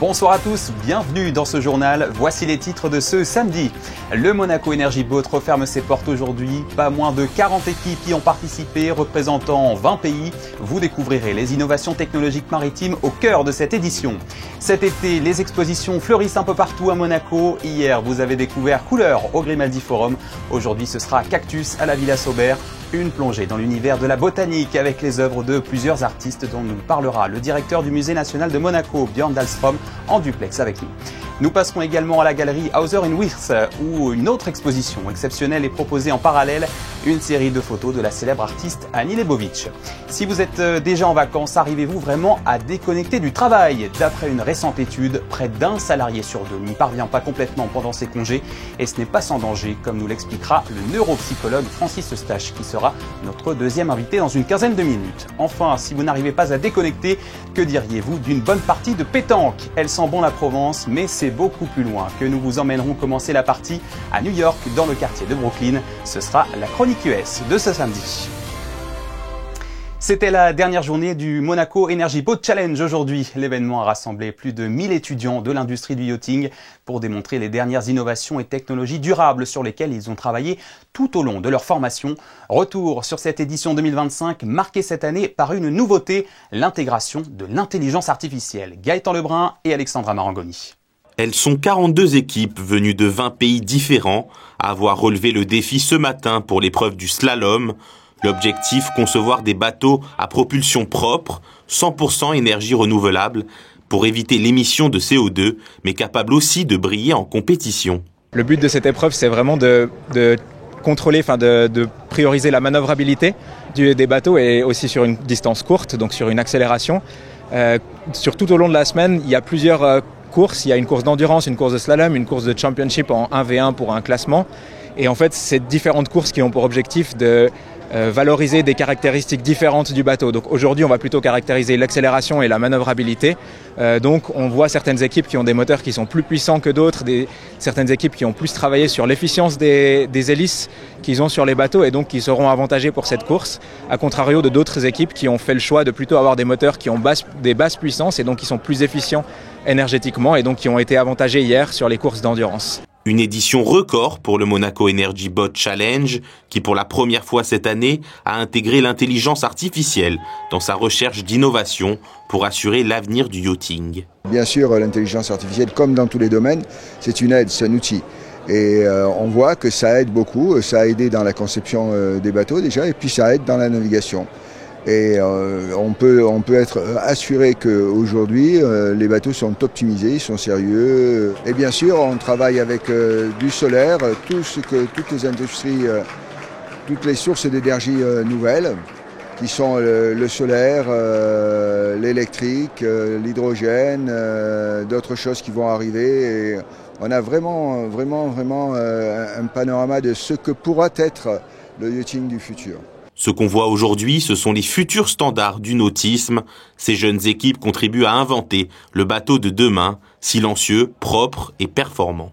Bonsoir à tous, bienvenue dans ce journal. Voici les titres de ce samedi. Le Monaco Energy Boat referme ses portes aujourd'hui. Pas moins de 40 équipes y ont participé, représentant 20 pays. Vous découvrirez les innovations technologiques maritimes au cœur de cette édition. Cet été, les expositions fleurissent un peu partout à Monaco. Hier, vous avez découvert Couleur au Grimaldi Forum. Aujourd'hui, ce sera Cactus à la Villa Sauber. Une plongée dans l'univers de la botanique avec les œuvres de plusieurs artistes dont nous parlera le directeur du Musée national de Monaco, Björn Dahlström, en duplex avec nous. Nous passerons également à la galerie Hauser in Wirth où une autre exposition exceptionnelle est proposée en parallèle, une série de photos de la célèbre artiste Annie Leibovitch. Si vous êtes déjà en vacances, arrivez-vous vraiment à déconnecter du travail? D'après une récente étude, près d'un salarié sur deux n'y parvient pas complètement pendant ses congés et ce n'est pas sans danger, comme nous l'expliquera le neuropsychologue Francis Eustache qui sera notre deuxième invité dans une quinzaine de minutes. Enfin, si vous n'arrivez pas à déconnecter, que diriez-vous d'une bonne partie de pétanque? Elle sent bon la Provence, mais c'est beaucoup plus loin que nous vous emmènerons commencer la partie à New York, dans le quartier de Brooklyn. Ce sera la chronique US de ce samedi. C'était la dernière journée du Monaco Energy Boat Challenge aujourd'hui. L'événement a rassemblé plus de 1000 étudiants de l'industrie du yachting pour démontrer les dernières innovations et technologies durables sur lesquelles ils ont travaillé tout au long de leur formation. Retour sur cette édition 2025 marquée cette année par une nouveauté, l'intégration de l'intelligence artificielle. Gaëtan Lebrun et Alexandra Marangoni. Elles sont 42 équipes venues de 20 pays différents à avoir relevé le défi ce matin pour l'épreuve du slalom. L'objectif, concevoir des bateaux à propulsion propre, 100% énergie renouvelable, pour éviter l'émission de CO2, mais capable aussi de briller en compétition. Le but de cette épreuve, c'est vraiment de contrôler, de prioriser la manœuvrabilité des bateaux et aussi sur une distance courte, donc sur une accélération. Sur tout au long de la semaine, il y a plusieurs courses. Il y a une course d'endurance, une course de slalom, une course de championship en 1v1 pour un classement. Et en fait, c'est différentes courses qui ont pour objectif de valoriser des caractéristiques différentes du bateau. Donc aujourd'hui, on va plutôt caractériser l'accélération et la manœuvrabilité. Donc on voit certaines équipes qui ont des moteurs qui sont plus puissants que d'autres, certaines équipes qui ont plus travaillé sur l'efficience des hélices qu'ils ont sur les bateaux et donc qui seront avantagées pour cette course, à contrario de d'autres équipes qui ont fait le choix de plutôt avoir des moteurs qui ont des basses puissances et donc qui sont plus efficients énergétiquement et donc qui ont été avantagés hier sur les courses d'endurance. Une édition record pour le Monaco Energy Boat Challenge qui, pour la première fois cette année, a intégré l'intelligence artificielle dans sa recherche d'innovation pour assurer l'avenir du yachting. Bien sûr, l'intelligence artificielle, comme dans tous les domaines, c'est une aide, c'est un outil. Et on voit que ça aide beaucoup, ça a aidé dans la conception des bateaux déjà, et puis ça aide dans la navigation. Et on peut être assuré qu'aujourd'hui, les bateaux sont optimisés, ils sont sérieux. Et bien sûr, on travaille avec du solaire, toutes les industries, toutes les sources d'énergie nouvelles, qui sont le solaire, l'électrique, l'hydrogène, d'autres choses qui vont arriver. Et on a vraiment un panorama de ce que pourra être le yachting du futur. Ce qu'on voit aujourd'hui, ce sont les futurs standards du nautisme. Ces jeunes équipes contribuent à inventer le bateau de demain, silencieux, propre et performant.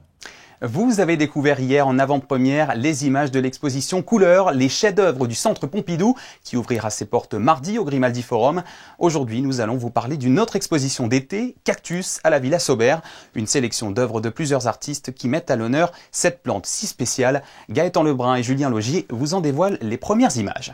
Vous avez découvert hier en avant-première les images de l'exposition Couleur, les chefs-d'œuvre du Centre Pompidou, qui ouvrira ses portes mardi au Grimaldi Forum. Aujourd'hui, nous allons vous parler d'une autre exposition d'été, Cactus à la Villa Sauber, une sélection d'œuvres de plusieurs artistes qui mettent à l'honneur cette plante si spéciale. Gaëtan Lebrun et Julien Laugier vous en dévoilent les premières images.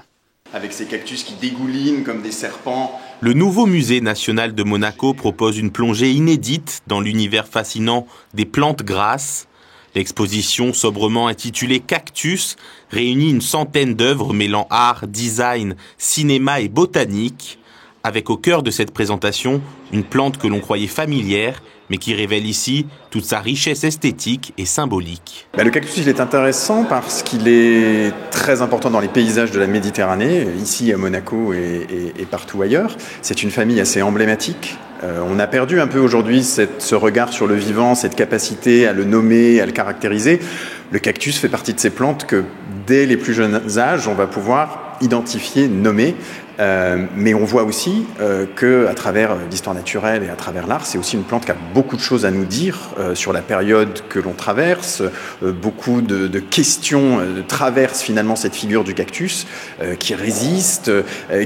Avec ces cactus qui dégoulinent comme des serpents. Le nouveau musée national de Monaco propose une plongée inédite dans l'univers fascinant des plantes grasses. L'exposition, sobrement intitulée Cactus, réunit une centaine d'œuvres mêlant art, design, cinéma et botanique, avec au cœur de cette présentation une plante que l'on croyait familière, mais qui révèle ici toute sa richesse esthétique et symbolique. Le cactus, il est intéressant parce qu'il est très important dans les paysages de la Méditerranée, ici à Monaco et partout ailleurs. C'est une famille assez emblématique. On a perdu un peu aujourd'hui ce regard sur le vivant, cette capacité à le nommer, à le caractériser. Le cactus fait partie de ces plantes que, dès les plus jeunes âges, on va pouvoir identifier, nommer. Mais on voit aussi qu'à travers l'histoire naturelle et à travers l'art, c'est aussi une plante qui a beaucoup de choses à nous dire sur la période que l'on traverse. Beaucoup de questions traversent finalement cette figure du cactus qui résiste,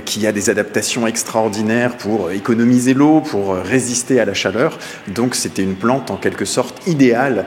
qui a des adaptations extraordinaires pour économiser l'eau, pour résister à la chaleur. Donc c'était une plante en quelque sorte idéale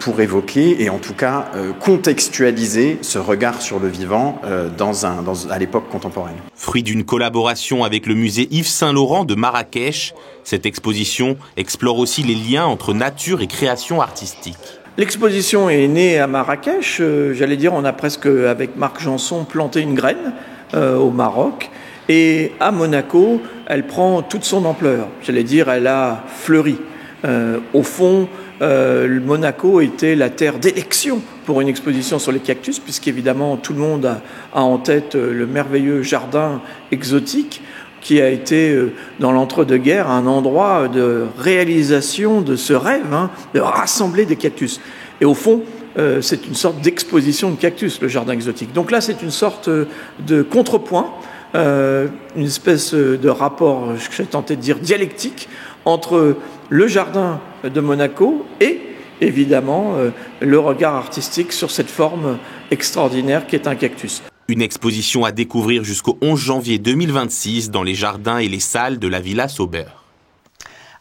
pour évoquer et en tout cas contextualiser ce regard sur le vivant à l'époque contemporaine. Fruit d'une collaboration avec le musée Yves Saint-Laurent de Marrakech, cette exposition explore aussi les liens entre nature et création artistique. L'exposition est née à Marrakech. J'allais dire, on a presque, avec Marc Janson, planté une graine au Maroc. Et à Monaco, elle prend toute son ampleur. J'allais dire, elle a fleuri. Au fond, Monaco était la terre d'élection pour une exposition sur les cactus, puisqu'évidemment tout le monde a en tête le merveilleux jardin exotique qui a été, dans l'entre-deux-guerres, un endroit de réalisation de ce rêve, de rassembler des cactus. Et au fond, c'est une sorte d'exposition de cactus, le jardin exotique. Donc là, c'est une sorte de contrepoint, une espèce de rapport, j'ai tenté de dire, dialectique, entre le jardin de Monaco et, évidemment, le regard artistique sur cette forme extraordinaire qui est un cactus. Une exposition à découvrir jusqu'au 11 janvier 2026 dans les jardins et les salles de la Villa Sauber.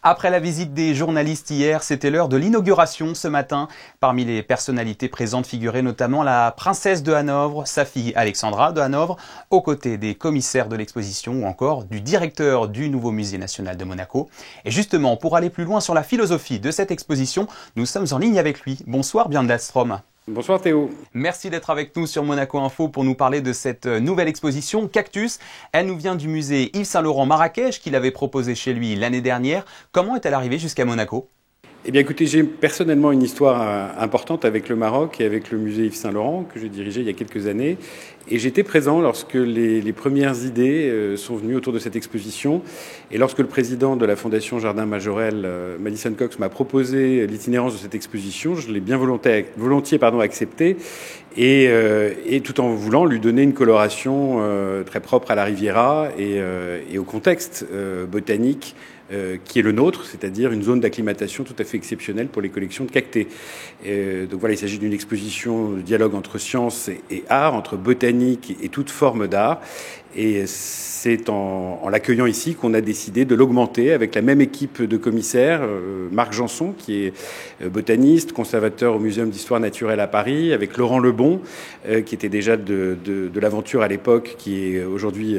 Après la visite des journalistes hier, c'était l'heure de l'inauguration ce matin. Parmi les personnalités présentes figurait notamment la princesse de Hanovre, sa fille Alexandra de Hanovre, aux côtés des commissaires de l'exposition ou encore du directeur du nouveau musée national de Monaco. Et justement, pour aller plus loin sur la philosophie de cette exposition, nous sommes en ligne avec lui. Bonsoir Björn Dahlström. Bonsoir Théo. Merci d'être avec nous sur Monaco Info pour nous parler de cette nouvelle exposition Cactus. Elle nous vient du musée Yves Saint-Laurent Marrakech qu'il avait proposé chez lui l'année dernière. Comment est-elle arrivée jusqu'à Monaco ? Eh bien écoutez, j'ai personnellement une histoire importante avec le Maroc et avec le musée Yves Saint-Laurent que j'ai dirigé il y a quelques années. Et j'étais présent lorsque les premières idées sont venues autour de cette exposition. Et lorsque le président de la Fondation Jardin Majorelle, Madison Cox, m'a proposé l'itinérance de cette exposition, je l'ai bien volontiers accepté. Et tout en voulant lui donner une coloration très propre à la Riviera et au contexte botanique qui est le nôtre, c'est-à-dire une zone d'acclimatation tout à fait exceptionnelle pour les collections de cactés. Donc voilà, il s'agit d'une exposition de dialogue entre science et art, entre botanique et toute forme d'art. Et c'est en l'accueillant ici qu'on a décidé de l'augmenter avec la même équipe de commissaires, Marc Janson, qui est botaniste, conservateur au Muséum d'histoire naturelle à Paris, avec Laurent Lebon, qui était déjà de l'aventure à l'époque, qui est aujourd'hui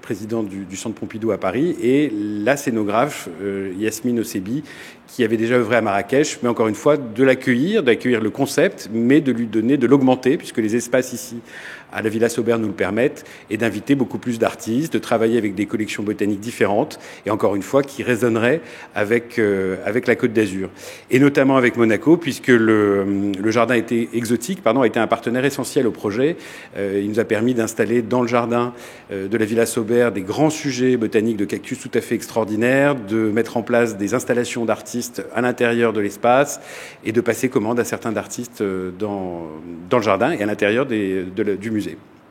président du Centre Pompidou à Paris, et la scénographe Yasmine Ossebi, qui avait déjà œuvré à Marrakech, mais encore une fois, d'accueillir le concept, mais de lui donner, de l'augmenter, puisque les espaces ici à la Villa Sauber nous le permettent, et d'inviter beaucoup plus d'artistes, de travailler avec des collections botaniques différentes, et encore une fois, qui résonneraient avec la Côte d'Azur. Et notamment avec Monaco, puisque le jardin exotique a été un partenaire essentiel au projet. Il nous a permis d'installer dans le jardin de la Villa Sauber des grands sujets botaniques de cactus tout à fait extraordinaires, de mettre en place des installations d'artistes à l'intérieur de l'espace, et de passer commande à certains d'artistes dans le jardin et à l'intérieur du musée.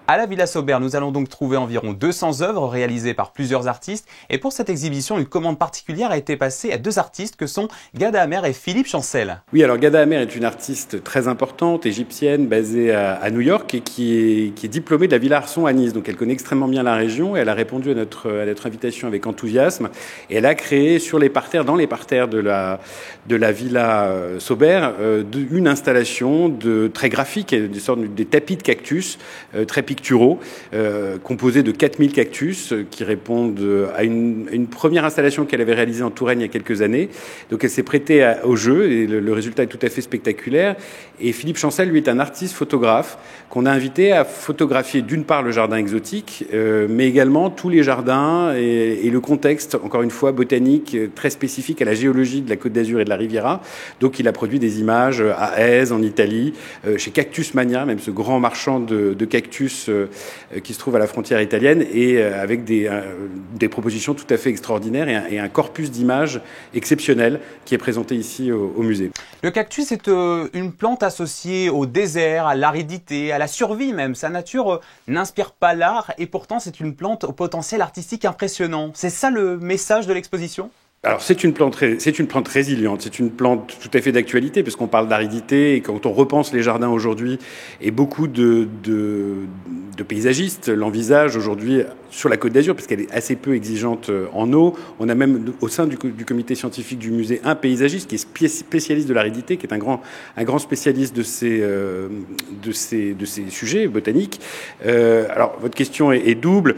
À la Villa Sauber, nous allons donc trouver environ 200 œuvres réalisées par plusieurs artistes. Et pour cette exhibition, une commande particulière a été passée à deux artistes que sont Ghada Amer et Philippe Chancel. Oui, alors Ghada Amer est une artiste très importante, égyptienne, basée à New York et qui est diplômée de la Villa Arson à Nice. Donc elle connaît extrêmement bien la région et elle a répondu à notre invitation avec enthousiasme. Et elle a créé dans les parterres de la Villa Sauber, une installation très graphique, des tapis de cactus très picturaux, composés de 4000 cactus qui répondent à une première installation qu'elle avait réalisée en Touraine il y a quelques années. Donc elle s'est prêtée au jeu et le résultat est tout à fait spectaculaire. Et Philippe Chancel, lui, est un artiste photographe qu'on a invité à photographier d'une part le jardin exotique, mais également tous les jardins et le contexte, encore une fois, botanique, très spécifique à la géologie de la Côte d'Azur et de la Riviera. Donc il a produit des images à Èze, en Italie, chez Cactus Mania, même ce grand marchand de cactus cactus qui se trouve à la frontière italienne et avec des propositions tout à fait extraordinaires et un corpus d'images exceptionnel qui est présenté ici au musée. Le cactus est une plante associée au désert, à l'aridité, à la survie même. Sa nature n'inspire pas l'art et pourtant c'est une plante au potentiel artistique impressionnant. C'est ça le message de l'exposition ? Alors c'est une plante résiliente, c'est une plante tout à fait d'actualité parce qu'on parle d'aridité et quand on repense les jardins aujourd'hui et beaucoup de paysagistes l'envisagent aujourd'hui sur la Côte d'Azur parce qu'elle est assez peu exigeante en eau. On a même au sein du comité scientifique du musée un paysagiste qui est spécialiste de l'aridité, qui est un grand spécialiste de ces sujets botaniques. Alors votre question est double.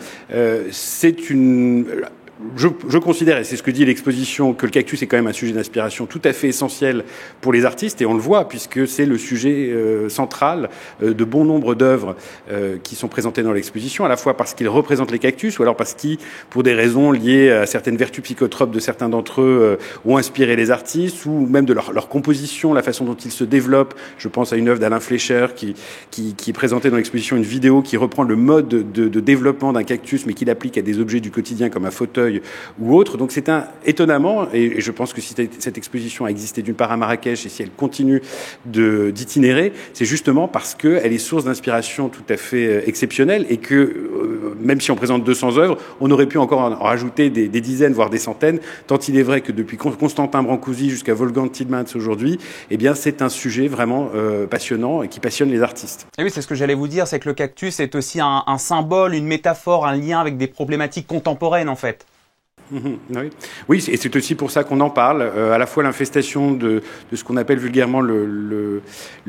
Je considère, et c'est ce que dit l'exposition, que le cactus est quand même un sujet d'inspiration tout à fait essentiel pour les artistes, et on le voit, puisque c'est le sujet central de bon nombre d'œuvres qui sont présentées dans l'exposition, à la fois parce qu'ils représentent les cactus, ou alors parce qu'ils, pour des raisons liées à certaines vertus psychotropes de certains d'entre eux, ont inspiré les artistes, ou même de leur composition, la façon dont ils se développent. Je pense à une œuvre d'Alain Fleischer qui est présentée dans l'exposition, une vidéo qui reprend le mode de développement d'un cactus, mais qui l'applique à des objets du quotidien comme un fauteuil ou autre. Donc c'est étonnamment, et je pense que si cette exposition a existé d'une part à Marrakech et si elle continue d'itinérer, c'est justement parce qu'elle est source d'inspiration tout à fait exceptionnelle et que même si on présente 200 œuvres, on aurait pu encore en rajouter des dizaines, voire des centaines, tant il est vrai que depuis Constantin Brancusi jusqu'à Wolfgang Tielemans aujourd'hui, eh bien c'est un sujet vraiment passionnant et qui passionne les artistes. Et oui, c'est ce que j'allais vous dire, c'est que le cactus est aussi un symbole, une métaphore, un lien avec des problématiques contemporaines en fait. Oui, et c'est aussi pour ça qu'on en parle. À la fois l'infestation de ce qu'on appelle vulgairement le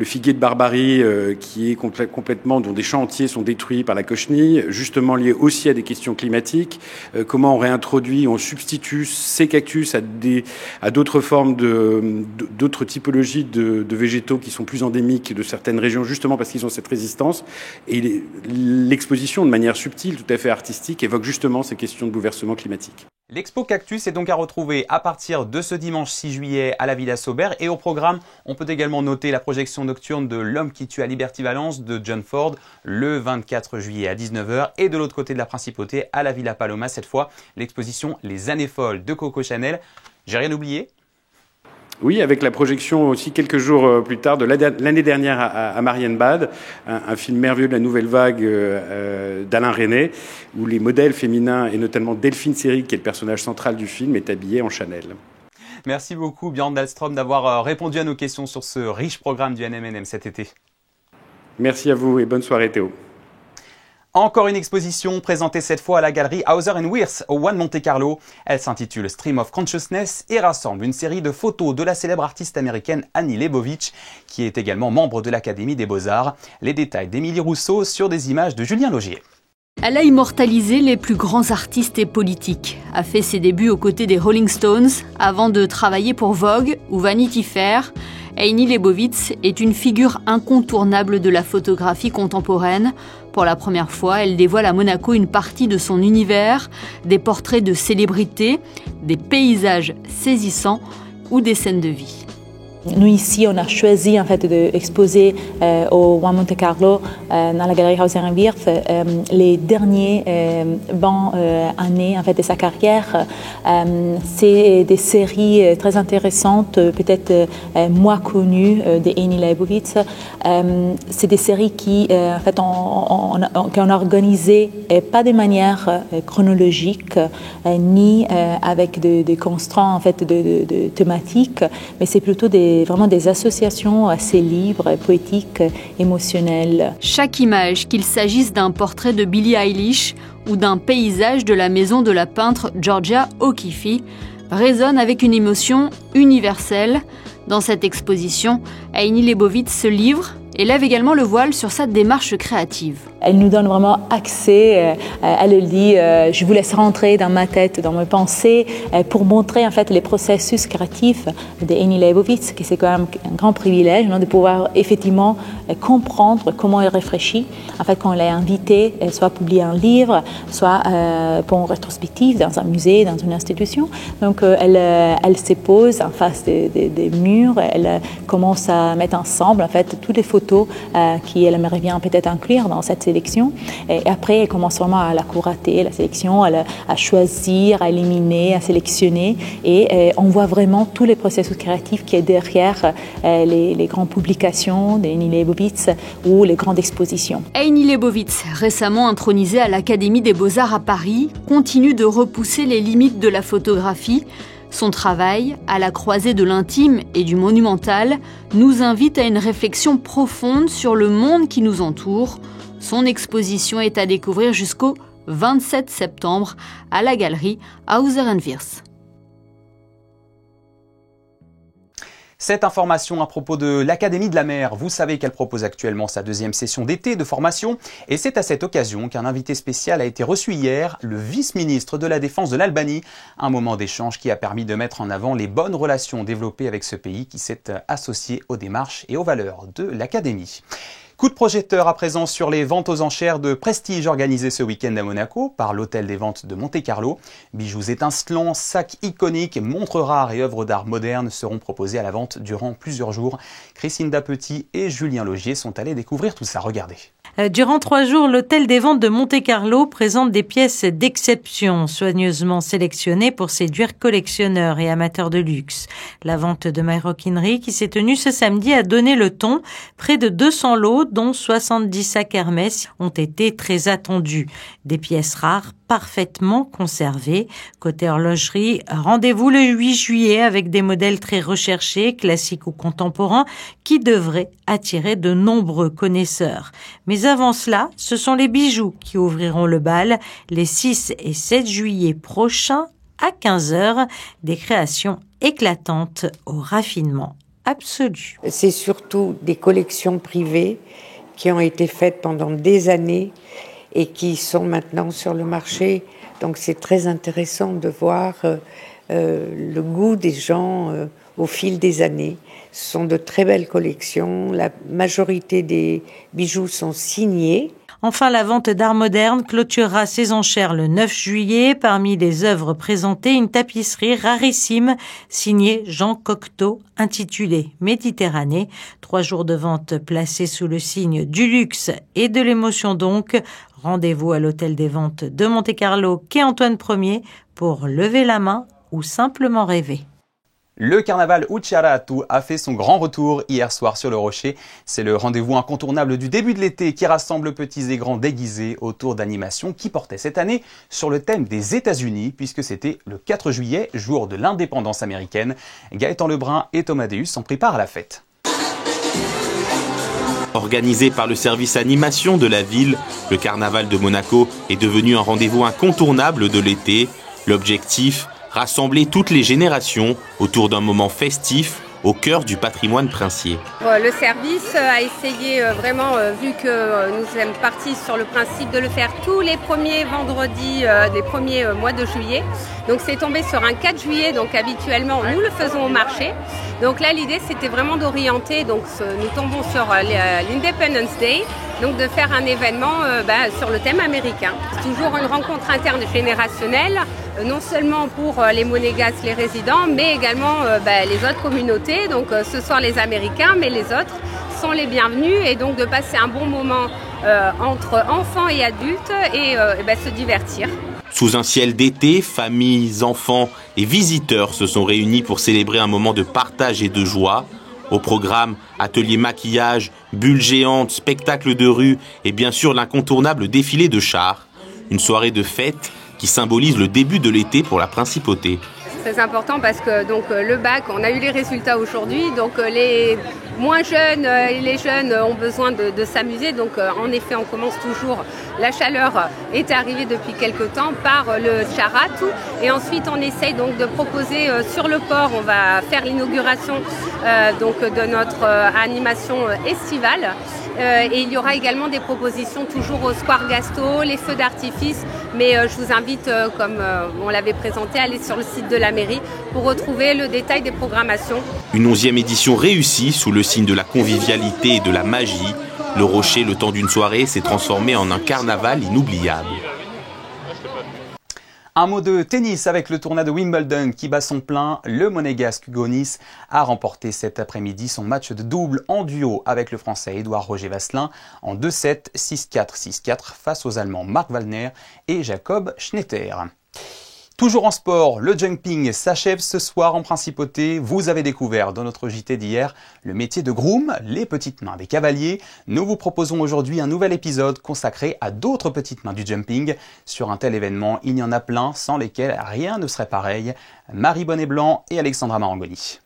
figuier de Barbarie, qui est complètement, dont des champs entiers sont détruits par la cochenille, justement lié aussi à des questions climatiques. Comment on réintroduit, on substitue ces cactus à d'autres formes d'autres typologies de végétaux qui sont plus endémiques de certaines régions, justement parce qu'ils ont cette résistance. Et l'exposition, de manière subtile, tout à fait artistique, évoque justement ces questions de bouleversement climatique. L'expo Cactus est donc à retrouver à partir de ce dimanche 6 juillet à la Villa Saubert. Et au programme, on peut également noter la projection nocturne de L'homme qui tue à Liberty Valence de John Ford le 24 juillet à 19h. Et de l'autre côté de la Principauté, à la Villa Paloma, cette fois, l'exposition Les Années Folles de Coco Chanel. J'ai rien oublié ? Oui, avec la projection aussi quelques jours plus tard de l'année dernière à Marienbad, un film merveilleux de la nouvelle vague d'Alain Resnais, où les modèles féminins, et notamment Delphine Seyrig, qui est le personnage central du film, est habillée en Chanel. Merci beaucoup Björn Dahlström d'avoir répondu à nos questions sur ce riche programme du NMNM cet été. Merci à vous et bonne soirée Théo. Encore une exposition présentée cette fois à la galerie Hauser & Wirth au One Monte Carlo. Elle s'intitule Stream of Consciousness et rassemble une série de photos de la célèbre artiste américaine Annie Leibovitz, qui est également membre de l'Académie des Beaux-Arts. Les détails d'Émilie Rousseau sur des images de Julien Laugier. Elle a immortalisé les plus grands artistes et politiques, a fait ses débuts aux côtés des Rolling Stones avant de travailler pour Vogue ou Vanity Fair. Annie Leibovitz est une figure incontournable de la photographie contemporaine. Pour la première fois, elle dévoile à Monaco une partie de son univers, des portraits de célébrités, des paysages saisissants ou des scènes de vie. Nous ici, on a choisi en fait d'exposer au One Monte Carlo, dans la galerie Hauser & Wirth, les derniers années en fait de sa carrière. C'est des séries très intéressantes, peut-être moins connues de Annie Leibovitz. C'est des séries qui en fait qu'on a organisées pas de manière chronologique ni avec des constants en fait de thématiques, mais c'est plutôt vraiment des associations assez libres, poétiques, émotionnelles. Chaque image, qu'il s'agisse d'un portrait de Billie Eilish ou d'un paysage de la maison de la peintre Georgia O'Keeffe, résonne avec une émotion universelle. Dans cette exposition, Annie Leibovitz se livre et lève également le voile sur sa démarche créative. Elle nous donne vraiment accès, elle dit je vous laisse rentrer dans ma tête, dans mes pensées, pour montrer en fait les processus créatifs de Annie Leibovitz, que c'est quand même un grand privilège de pouvoir effectivement comprendre comment elle réfléchit. En fait, quand elle est invitée, soit publier un livre, soit pour une rétrospective dans un musée, dans une institution. Donc elle se pose en face des murs, elle commence à mettre ensemble en fait toutes les photos qu'elle aimerait bien peut-être inclure dans cette sélection. Et après, elle commence vraiment à la curater, la sélection, à choisir, à éliminer, à sélectionner. Et on voit vraiment tous les processus créatifs qui est derrière les grandes publications d'Heini Leibovitz ou les grandes expositions. Heini Leibovitz, récemment intronisée à l'Académie des Beaux-Arts à Paris, continue de repousser les limites de la photographie. Son travail, à la croisée de l'intime et du monumental, nous invite à une réflexion profonde sur le monde qui nous entoure. Son exposition est à découvrir jusqu'au 27 septembre à la galerie Hauser & Wirth. Cette information à propos de l'Académie de la mer, vous savez qu'elle propose actuellement sa deuxième session d'été de formation et c'est à cette occasion qu'un invité spécial a été reçu hier, le vice-ministre de la Défense de l'Albanie. Un moment d'échange qui a permis de mettre en avant les bonnes relations développées avec ce pays qui s'est associé aux démarches et aux valeurs de l'Académie. Coup de projecteur à présent sur les ventes aux enchères de prestige organisées ce week-end à Monaco par l'hôtel des ventes de Monte-Carlo. Bijoux étincelants, sacs iconiques, montres rares et œuvres d'art moderne seront proposés à la vente durant plusieurs jours. Christine Dapetit et Julien Logier sont allés découvrir tout ça. Regardez. Durant 3 jours, l'hôtel des ventes de Monte-Carlo présente des pièces d'exception, soigneusement sélectionnées pour séduire collectionneurs et amateurs de luxe. La vente de maroquinerie qui s'est tenue ce samedi a donné le ton. Près de 200 lots, dont 70 sacs Hermès, ont été très attendus. Des pièces rares, parfaitement conservées. Côté horlogerie, rendez-vous le 8 juillet avec des modèles très recherchés, classiques ou contemporains, qui devraient attirer de nombreux connaisseurs. Mais avant cela, ce sont les bijoux qui ouvriront le bal les 6 et 7 juillet prochains à 15h. Des créations éclatantes au raffinement absolu. C'est surtout des collections privées qui ont été faites pendant des années et qui sont maintenant sur le marché. Donc c'est très intéressant de voir le goût des gens au fil des années. Ce sont de très belles collections. La majorité des bijoux sont signés. Enfin, la vente d'art moderne clôturera ses enchères le 9 juillet. Parmi les œuvres présentées, une tapisserie rarissime signée Jean Cocteau intitulée Méditerranée. 3 jours de vente placés sous le signe du luxe et de l'émotion donc. Rendez-vous à l'hôtel des ventes de Monte-Carlo, quai Antoine Ier, pour lever la main ou simplement rêver. Le carnaval Ucciaratu a fait son grand retour hier soir sur le Rocher. C'est le rendez-vous incontournable du début de l'été qui rassemble petits et grands déguisés autour d'animations qui portaient cette année sur le thème des États-Unis puisque c'était le 4 juillet, jour de l'indépendance américaine. Gaëtan Lebrun et Thomas Deus s'en préparent à la fête. Organisé par le service animation de la ville, le carnaval de Monaco est devenu un rendez-vous incontournable de l'été. L'objectif, rassembler toutes les générations autour d'un moment festif au cœur du patrimoine princier. Le service a essayé vraiment, vu que nous sommes partis sur le principe de le faire tous les premiers vendredis des premiers mois de juillet. Donc c'est tombé sur un 4 juillet, donc habituellement nous le faisons au marché. Donc là l'idée c'était vraiment d'orienter, donc nous tombons sur l'Independence Day, donc de faire un événement sur le thème américain. C'est toujours une rencontre intergénérationnelle, non seulement pour les Monégasques, les résidents, mais également les autres communautés. Donc ce soir les Américains, mais les autres sont les bienvenus et donc de passer un bon moment entre enfants et adultes et se divertir. Sous un ciel d'été, familles, enfants et visiteurs se sont réunis pour célébrer un moment de partage et de joie. Au programme, ateliers maquillage, bulles géantes, spectacles de rue et bien sûr l'incontournable défilé de chars. Une soirée de fête qui symbolise le début de l'été pour la principauté. Très important parce que donc le bac, on a eu les résultats aujourd'hui, donc les moins jeunes et les jeunes ont besoin de s'amuser, donc en effet on commence toujours, la chaleur est arrivée depuis quelque temps par le Ucciaratu et ensuite on essaye donc de proposer sur le port, on va faire l'inauguration de notre animation estivale. Et il y aura également des propositions toujours au Square Gasto, les feux d'artifice, mais je vous invite, comme on l'avait présenté, à aller sur le site de la mairie pour retrouver le détail des programmations. Une 11e édition réussie sous le signe de la convivialité et de la magie. Le Rocher, le temps d'une soirée, s'est transformé en un carnaval inoubliable. Un mot de tennis avec le tournoi de Wimbledon qui bat son plein. Le monégasque Hugo Nys a remporté cet après-midi son match de double en duo avec le français Édouard Roger Vasselin en 2-7, 6-4, 6-4 face aux Allemands Marc Waldner et Jacob Schnetter. Toujours en sport, le jumping s'achève ce soir en principauté. Vous avez découvert dans notre JT d'hier le métier de groom, les petites mains des cavaliers. Nous vous proposons aujourd'hui un nouvel épisode consacré à d'autres petites mains du jumping. Sur un tel événement, il y en a plein sans lesquels rien ne serait pareil. Marie Bonnet-Blanc et Alexandra Marangoni.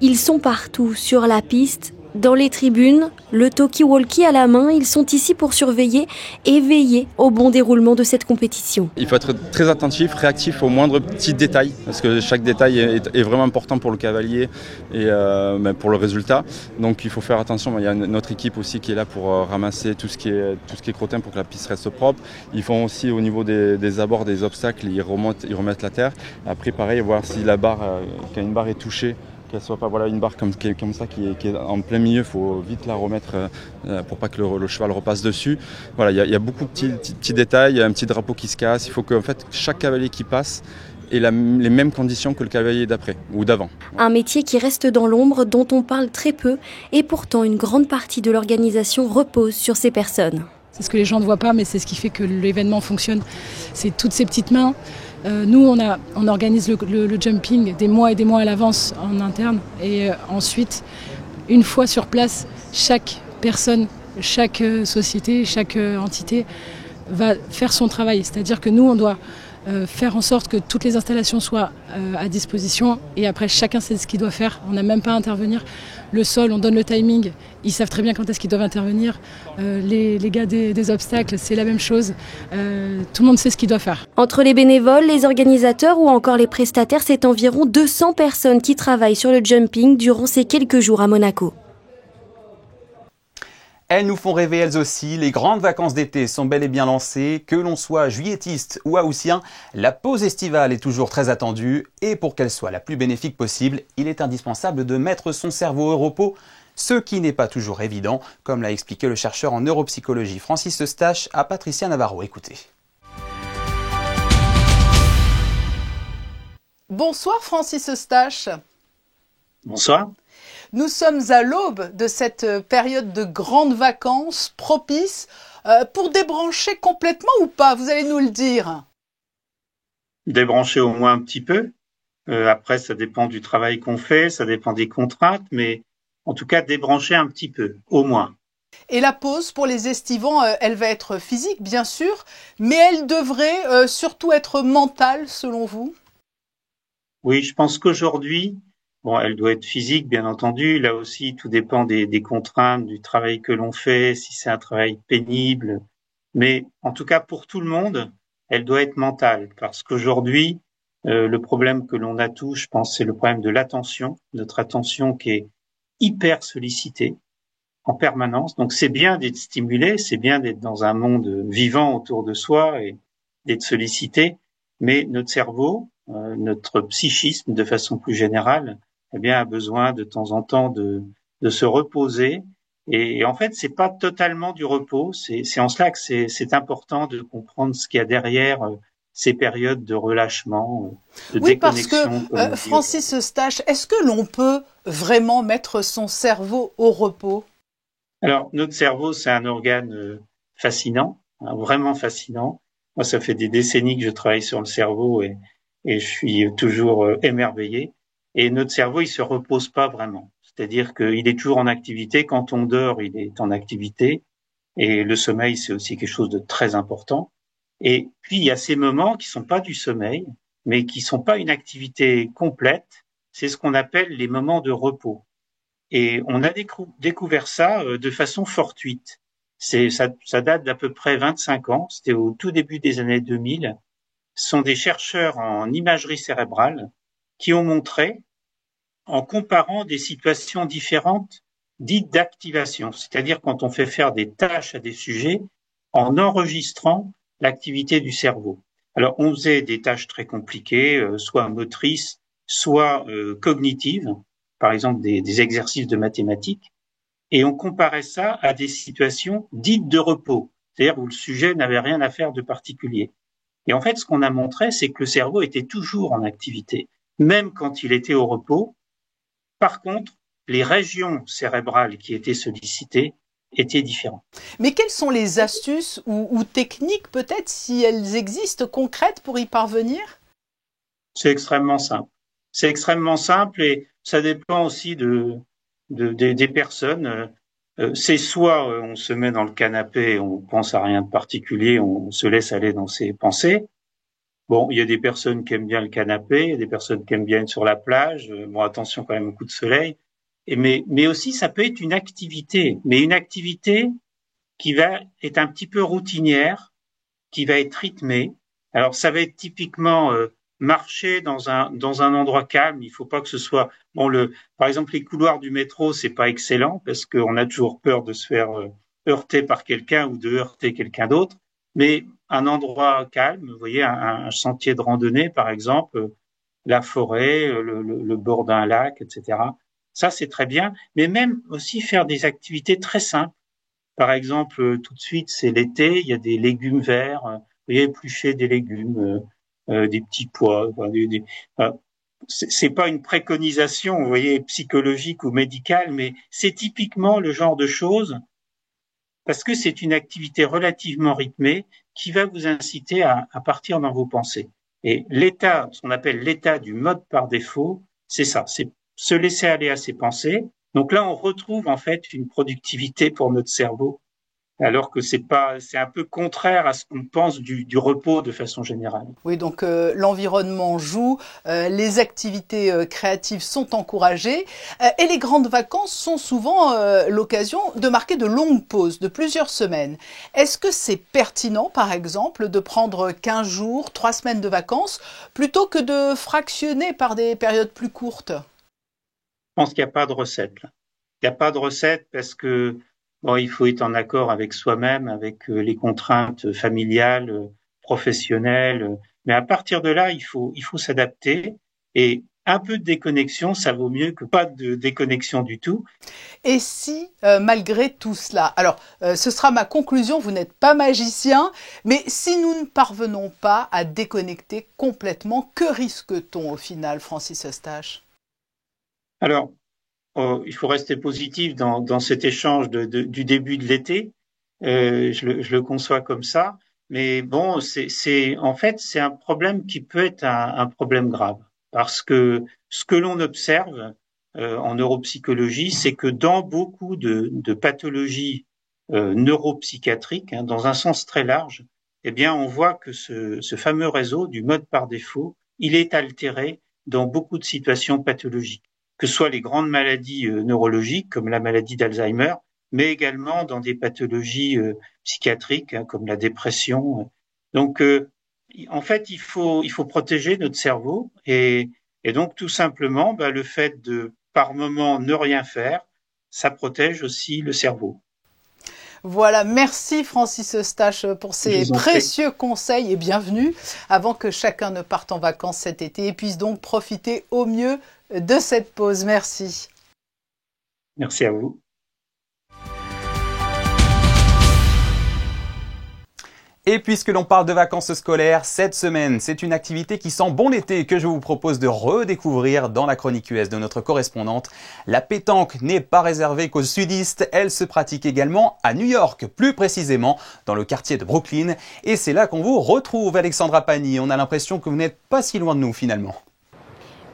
Ils sont partout, sur la piste, dans les tribunes, le talkie-walkie à la main, ils sont ici pour surveiller et veiller au bon déroulement de cette compétition. Il faut être très attentif, réactif aux moindres petits détails, parce que chaque détail est vraiment important pour le cavalier et pour le résultat. Donc il faut faire attention. Il y a notre équipe aussi qui est là pour ramasser tout ce qui est crottin pour que la piste reste propre. Ils font aussi au niveau des abords, des obstacles, ils remettent la terre. Après pareil, voir si la barre, quand une barre est touchée, qu'elle soit pas une barre comme ça qui est en plein milieu, il faut vite la remettre pour pas que le cheval repasse dessus. Voilà, il y a beaucoup de petits détails, il y a un petit drapeau qui se casse, il faut que chaque cavalier qui passe ait les mêmes conditions que le cavalier d'après ou d'avant. Un métier qui reste dans l'ombre, dont on parle très peu, et pourtant une grande partie de l'organisation repose sur ces personnes. C'est ce que les gens ne voient pas, mais c'est ce qui fait que l'événement fonctionne. C'est toutes ces petites mains. Nous, on organise le jumping des mois et des mois à l'avance en interne. Et ensuite, une fois sur place, chaque personne, chaque société, chaque entité va faire son travail. C'est-à-dire que nous, on doit faire en sorte que toutes les installations soient à disposition. Et après, chacun sait ce qu'il doit faire. On n'a même pas à intervenir. Le sol, on donne le timing. Ils savent très bien quand est-ce qu'ils doivent intervenir. Les gars des obstacles, c'est la même chose. Tout le monde sait ce qu'il doit faire. Entre les bénévoles, les organisateurs ou encore les prestataires, c'est environ 200 personnes qui travaillent sur le jumping durant ces quelques jours à Monaco. Elles nous font rêver elles aussi, les grandes vacances d'été sont bel et bien lancées, que l'on soit juillettiste ou haussien, la pause estivale est toujours très attendue et pour qu'elle soit la plus bénéfique possible, il est indispensable de mettre son cerveau au repos, ce qui n'est pas toujours évident, comme l'a expliqué le chercheur en neuropsychologie Francis Eustache à Patricia Navarro. Écoutez. Bonsoir Francis Eustache. Bonsoir. Nous sommes à l'aube de cette période de grandes vacances propice pour débrancher complètement ou pas, vous allez nous le dire. Débrancher au moins un petit peu. Après, ça dépend du travail qu'on fait, ça dépend des contraintes, mais en tout cas, débrancher un petit peu, au moins. Et la pause pour les estivants, elle va être physique, bien sûr, mais elle devrait surtout être mentale, selon vous? Oui, je pense qu'aujourd'hui, elle doit être physique, bien entendu. Là aussi, tout dépend des contraintes, du travail que l'on fait, si c'est un travail pénible. Mais en tout cas, pour tout le monde, elle doit être mentale. Parce qu'aujourd'hui, le problème que l'on a tous, je pense, c'est le problème de l'attention. Notre attention qui est hyper sollicitée en permanence. Donc, c'est bien d'être stimulé, c'est bien d'être dans un monde vivant autour de soi et d'être sollicité. Mais notre cerveau, notre psychisme, de façon plus générale, a besoin de temps en temps de se reposer. Et en fait, c'est pas totalement du repos. C'est en cela que c'est important de comprendre ce qu'il y a derrière ces périodes de relâchement, de déconnexion. Oui, parce que, Francis Eustache, est-ce que l'on peut vraiment mettre son cerveau au repos? Alors, notre cerveau, c'est un organe fascinant, vraiment fascinant. Moi, ça fait des décennies que je travaille sur le cerveau et je suis toujours émerveillé. Et notre cerveau, il se repose pas vraiment. C'est-à-dire qu'il est toujours en activité. Quand on dort, il est en activité. Et le sommeil, c'est aussi quelque chose de très important. Et puis, il y a ces moments qui sont pas du sommeil, mais qui sont pas une activité complète. C'est ce qu'on appelle les moments de repos. Et on a découvert ça de façon fortuite. Ça date d'à peu près 25 ans. C'était au tout début des années 2000. Ce sont des chercheurs en imagerie cérébrale qui ont montré, en comparant des situations différentes dites d'activation, c'est-à-dire quand on fait faire des tâches à des sujets en enregistrant l'activité du cerveau. Alors, on faisait des tâches très compliquées, soit motrices, soit cognitives, par exemple des exercices de mathématiques, et on comparait ça à des situations dites de repos, c'est-à-dire où le sujet n'avait rien à faire de particulier. Et en fait, ce qu'on a montré, c'est que le cerveau était toujours en activité, même quand il était au repos. Par contre, les régions cérébrales qui étaient sollicitées étaient différentes. Mais quelles sont les astuces ou techniques, peut-être, si elles existent, concrètes pour y parvenir? C'est extrêmement simple. C'est extrêmement simple et ça dépend aussi des personnes. C'est soit on se met dans le canapé, on pense à rien de particulier, on se laisse aller dans ses pensées. Bon, il y a des personnes qui aiment bien le canapé, il y a des personnes qui aiment bien être sur la plage. Bon, attention quand même au coup de soleil. Mais aussi, ça peut être une activité, mais une activité qui va être un petit peu routinière, qui va être rythmée. Alors, ça va être typiquement marcher dans un endroit calme. Il faut pas que ce soit par exemple, les couloirs du métro, c'est pas excellent parce qu'on a toujours peur de se faire heurter par quelqu'un ou de heurter quelqu'un d'autre. Mais un endroit calme, vous voyez, un sentier de randonnée, par exemple, la forêt, le bord d'un lac, etc. Ça, c'est très bien. Mais même aussi faire des activités très simples. Par exemple, tout de suite, c'est l'été, il y a des légumes verts. Vous voyez, éplucher des légumes, des petits pois. C'est pas une préconisation, vous voyez, psychologique ou médicale, mais c'est typiquement le genre de choses, parce que c'est une activité relativement rythmée qui va vous inciter à partir dans vos pensées. Et l'état, ce qu'on appelle l'état du mode par défaut, c'est ça, c'est se laisser aller à ses pensées. Donc là, on retrouve en fait une productivité pour notre cerveau, alors que c'est un peu contraire à ce qu'on pense du repos de façon générale. Oui, donc l'environnement joue, les activités créatives sont encouragées et les grandes vacances sont souvent l'occasion de marquer de longues pauses, de plusieurs semaines. Est-ce que c'est pertinent, par exemple, de prendre 15 jours, 3 semaines de vacances, plutôt que de fractionner par des périodes plus courtes? Je pense qu'il n'y a pas de recette. Là. Il n'y a pas de recette parce que il faut être en accord avec soi-même, avec les contraintes familiales, professionnelles. Mais à partir de là, il faut s'adapter. Et un peu de déconnexion, ça vaut mieux que pas de déconnexion du tout. Et si, malgré tout cela, alors ce sera ma conclusion, vous n'êtes pas magicien, mais si nous ne parvenons pas à déconnecter complètement, que risque-t-on au final, Francis Eustache? Alors, il faut rester positif dans cet échange du début de l'été. Je le conçois comme ça. Mais bon, en fait, c'est un problème qui peut être un problème grave. Parce que ce que l'on observe en neuropsychologie, c'est que dans beaucoup de pathologies neuropsychiatriques, dans un sens très large, eh bien, on voit que ce fameux réseau du mode par défaut, il est altéré dans beaucoup de situations pathologiques, que ce soit les grandes maladies neurologiques comme la maladie d'Alzheimer, mais également dans des pathologies psychiatriques comme la dépression. Donc, en fait, il faut protéger notre cerveau et donc tout simplement, le fait de par moment ne rien faire, ça protège aussi le cerveau. Voilà, merci Francis Eustache pour ces précieux conseils et bienvenue avant que chacun ne parte en vacances cet été et puisse donc profiter au mieux de cette pause. Merci. Merci à vous. Et puisque l'on parle de vacances scolaires, cette semaine, c'est une activité qui sent bon l'été que je vous propose de redécouvrir dans la chronique US de notre correspondante. La pétanque n'est pas réservée qu'aux sudistes, elle se pratique également à New York, plus précisément dans le quartier de Brooklyn. Et c'est là qu'on vous retrouve, Alexandra Pani. On a l'impression que vous n'êtes pas si loin de nous finalement.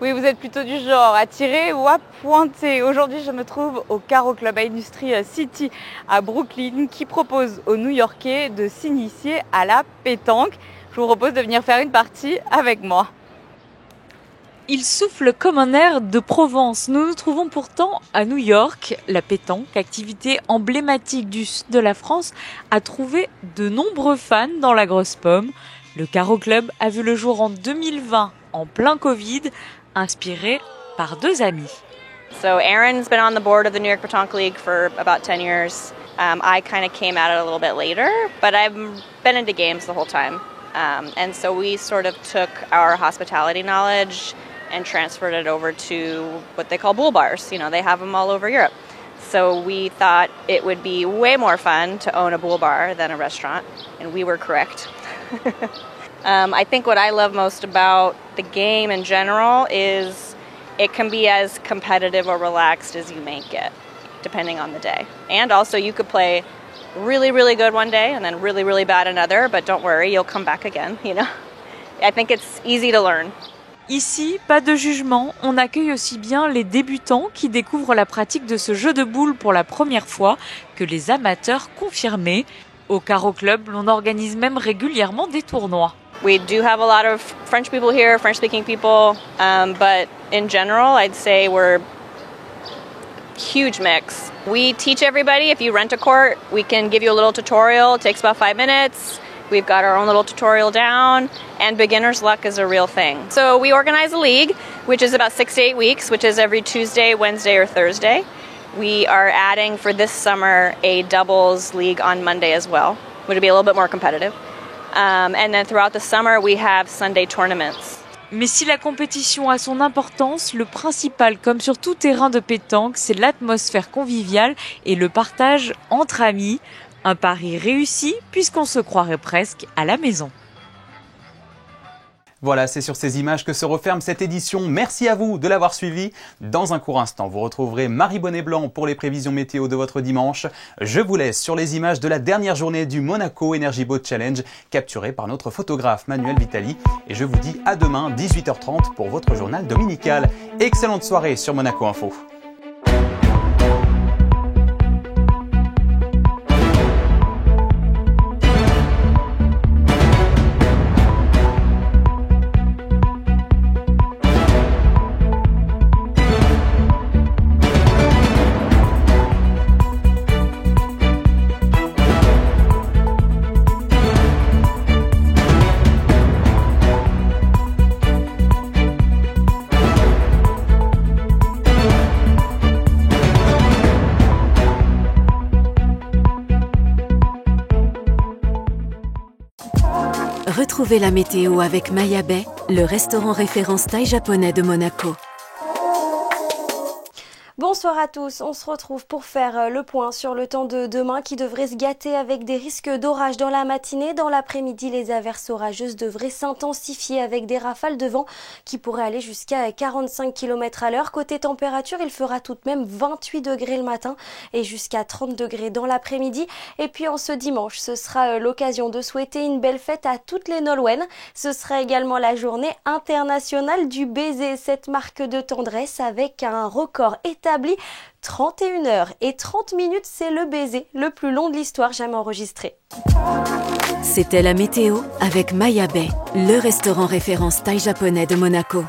Oui, vous êtes plutôt du genre à tirer ou à pointer. Aujourd'hui, je me trouve au Caro Club Industry City à Brooklyn qui propose aux New-Yorkais de s'initier à la pétanque. Je vous propose de venir faire une partie avec moi. Il souffle comme un air de Provence. Nous nous trouvons pourtant à New York. La pétanque, activité emblématique du sud de la France, a trouvé de nombreux fans dans la grosse pomme. Le Caro Club a vu le jour en 2020, en plein Covid, inspiré par deux amis. So Aaron's been on the board of the New York Pétanque League for about 10 years. I kind of came at it a little bit later, but I've been into games the whole time. And so we sort of took our hospitality knowledge and transferred it over to what they call bull bars. You know, they have them all over Europe. So we thought it would be way more fun to own a bull bar than a restaurant, and we were correct. I think what I love most about the game in general is it can be as competitive or relaxed as you make it, depending on the day. And also you could play really, really good one day and then really, really bad another, but don't worry, you'll come back again, you know. I think it's easy to learn. Ici, pas de jugement, on accueille aussi bien les débutants qui découvrent la pratique de ce jeu de boules pour la première fois que les amateurs confirmés. Au Carreau Club, l'on organise même régulièrement des tournois. We do have a lot of French people here, French-speaking people, but in general, I'd say we're huge mix. We teach everybody. If you rent a court, we can give you a little tutorial. It takes about 5 minutes. We've got our own little tutorial down, and beginner's luck is a real thing. So we organize a league, which is about 6 to 8 weeks, which is every Tuesday, Wednesday, or Thursday. We are adding for this summer a doubles league on Monday as well, which will be a little bit more competitive. And then throughout the summer, we have Sunday tournaments. Mais si la compétition a son importance, le principal, comme sur tout terrain de pétanque, c'est l'atmosphère conviviale et le partage entre amis. Un pari réussi puisqu'on se croirait presque à la maison. Voilà, c'est sur ces images que se referme cette édition. Merci à vous de l'avoir suivi. Dans un court instant, vous retrouverez Marie Bonnet-Blanc pour les prévisions météo de votre dimanche. Je vous laisse sur les images de la dernière journée du Monaco Energy Boat Challenge capturées par notre photographe Manuel Vitali. Et je vous dis à demain, 18h30 pour votre journal dominical. Excellente soirée sur Monaco Info. Retrouvez la météo avec Maya Bay, le restaurant référence thaï japonais de Monaco. Bonsoir à tous, on se retrouve pour faire le point sur le temps de demain qui devrait se gâter avec des risques d'orage dans la matinée. Dans l'après-midi, les averses orageuses devraient s'intensifier avec des rafales de vent qui pourraient aller jusqu'à 45 km à l'heure. Côté température, il fera tout de même 28 degrés le matin et jusqu'à 30 degrés dans l'après-midi. Et puis en ce dimanche, ce sera l'occasion de souhaiter une belle fête à toutes les Nolwenn. Ce sera également la journée internationale du baiser, cette marque de tendresse avec un record établi. 31h30, c'est le baiser le plus long de l'histoire jamais enregistré. C'était la météo avec Maya Bay, le restaurant référence thaï japonais de Monaco.